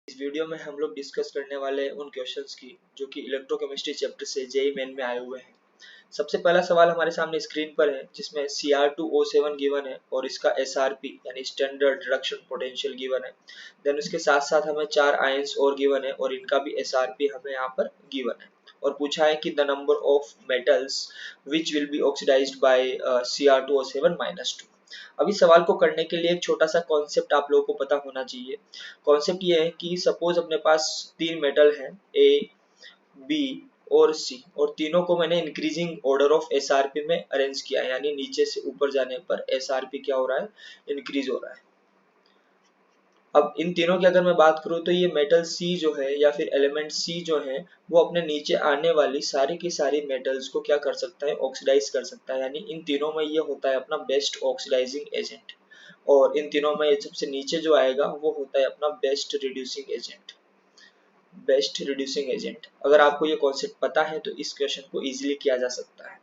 इस वीडियो में हम लोग डिस्कस करने वाले हैं उन क्वेश्चंस की जो कि इलेक्ट्रोकेमिस्ट्री चैप्टर से जेईई मेन में आए हुए हैं। सबसे पहला सवाल हमारे सामने स्क्रीन पर है जिसमें Cr2O7 गिवन है और इसका SRP यानी स्टैंडर्ड रिडक्शन पोटेंशियल गिवन है। देन उसके साथ साथ हमें 4 आयंस और गिवन है और इनका भी SRP हमें यहाँ पर गिवन है और पूछा है कि the number of metals which will be oxidised by Cr2O7-2। अभी सवाल को करने के लिए एक छोटा सा कॉन्सेप्ट आप लोगों को पता होना चाहिए। कॉन्सेप्ट ये है कि सपोज अपने पास 3 मेटल हैं ए, बी और सी और तीनों को मैंने इंक्रीजिंग ऑर्डर ऑफ एसआरपी में अरेंज किया है, यानी नीचे से ऊपर जाने पर एसआरपी क्या हो रहा है, इंक्रीज हो रहा है। अब इन तीनों की अगर मैं बात करूं तो ये मेटल सी जो है या फिर एलिमेंट सी जो है वो अपने नीचे आने वाली सारी की सारी मेटल्स को क्या कर सकता है, ऑक्सीडाइज कर सकता है। यानी इन तीनों में ये होता है अपना बेस्ट ऑक्सीडाइजिंग एजेंट और इन तीनों में सबसे नीचे जो आएगा वो होता है अपना best reducing agent. Best reducing agent, अगर आपको ये कॉन्सेप्ट पता है तो इस क्वेश्चन को इजीली किया जा सकता है।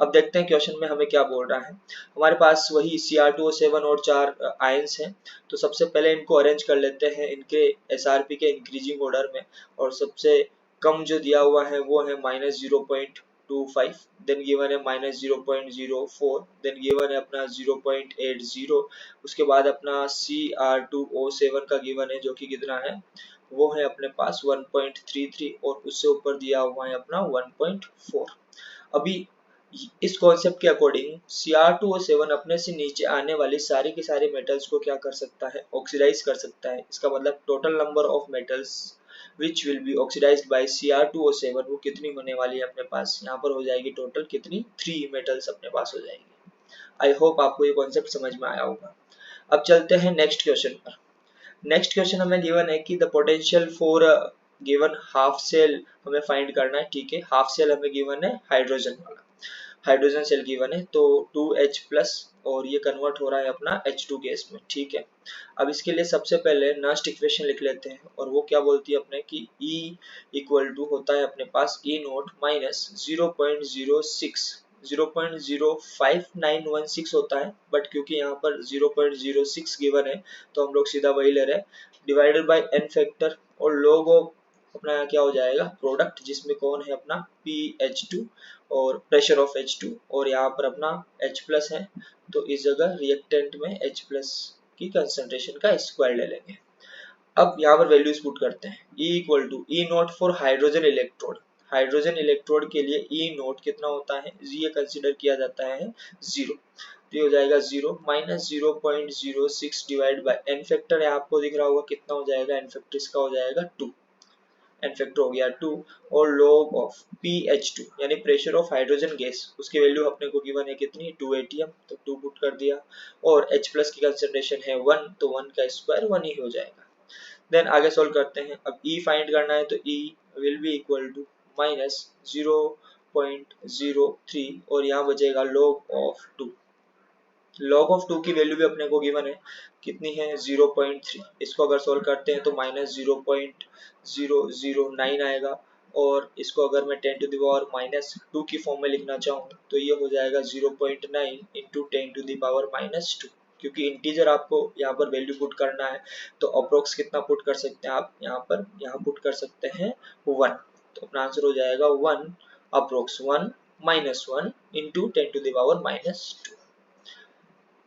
अब देखते हैं क्वेश्चन में हमें क्या बोल रहा है। हमारे पास वही Cr2O7 और 4 आयंस हैं, तो सबसे पहले इनको अरेंज कर लेते हैं इनके SRP के इंक्रीजिंग ऑर्डर में और सबसे कम जो दिया हुआ है वो है -0.25, देन गिवन है -0.04, देन गिवन है अपना 0.80, उसके बाद अपना Cr2O7 का गिवन है जो कि कितना है, वो है अपने पास 1.33 और उससे ऊपर दिया हुआ है अपना 1.4। अभी इस कॉन्सेप्ट के अकॉर्डिंग Cr2O7 अपने से नीचे आने वाली सारी की सारी मेटल्स को क्या कर सकता है, ऑक्सीडाइज कर सकता है। इसका मतलब total number of metals which will be oxidised by Cr2O7 वो कितनी होने वाली है अपने पास, यहाँ पर हो जाएगी टोटल कितनी, 3 मेटल्स अपने पास हो जाएगी। आई होप आपको ये कॉन्सेप्ट समझ में आया होगा। अब चलते हैं नेक्स्ट क्वेश्चन पर। नेक्स्ट क्वेश्चन हमें गिवन है कि the potential for given half cell हमें फाइंड करना है। ठीक है, हाफ सेल हमें गिवन है हाइड्रोजन वाला, हाइड्रोजन सेल गिवन है तो 2H प्लस और ये कन्वर्ट हो रहा है अपना H2 गैस में। ठीक है, अब इसके लिए सबसे पहले नस्ट इक्वेशन लिख लेते हैं और वो क्या बोलती है अपने कि E इक्वल टू होता है अपने पास E नोट माइनस 0.5916 होता है, बट क्योंकि यहाँ पर 0.06 गिवन है तो हम लोग सीधा वही ले रहे हैं, डिवाइडेड बाय n फैक्टर और log ऑफ अपना क्या हो जाएगा प्रोडक्ट, जिसमें कौन है अपना PH2 और प्रेशर ऑफ H2 और यहाँ पर अपना H प्लस है तो इस जगह रिएक्टेंट में H प्लस की कंसंट्रेशन का स्क्वायर ले लेंगे। अब यहाँ पर वैल्यूज पुट करते हैं। E equal to E nought for hydrogen electrode, hydrogen electrode के लिए E नोट कितना होता है, ये कंसिडर किया जाता है 0, तो ये हो जाएगा 0 minus 0.06 divide by n factor है, आपको दिख रहा होगा कितना हो जाएगा, n फैक्टर इसका हो जाएगा 2, n फैक्टर हो गया 2 और log ऑफ PH2 यानी प्रेशर ऑफ हाइड्रोजन गैस, उसकी वैल्यू अपने को गिवन है कितनी 2 atm, तो 2 पुट कर दिया और H प्लस की कंसंट्रेशन है 1 तो 1 का स्क्वायर 1 ही हो जाएगा। देन आगे सॉल्व करते हैं। अब E फाइंड करना है तो E will be equal to minus 0.03 और यहाँ बचेगा log ऑफ 2, log ऑफ 2 की वैल्यू भी अपने को गिवन है कितनी है 0.3, इसको अगर सोल्व करते हैं तो माइनस 0.009 आएगा और इसको अगर मैं 10 टू द पावर माइनस 2 की फॉर्म में लिखना चाहूँ तो ये हो जाएगा 0.9 into 10 to the power minus 2। क्योंकि इंटीजर आपको यहाँ पर वैल्यू पुट करना है तो अप्रोक्स कितना पुट कर सकते हैं आप, यहाँ पुट कर सकते हैं 1, तो अपना आंसर हो जाएगा 1 approx 1 minus 1 into 10 to the power minus 2।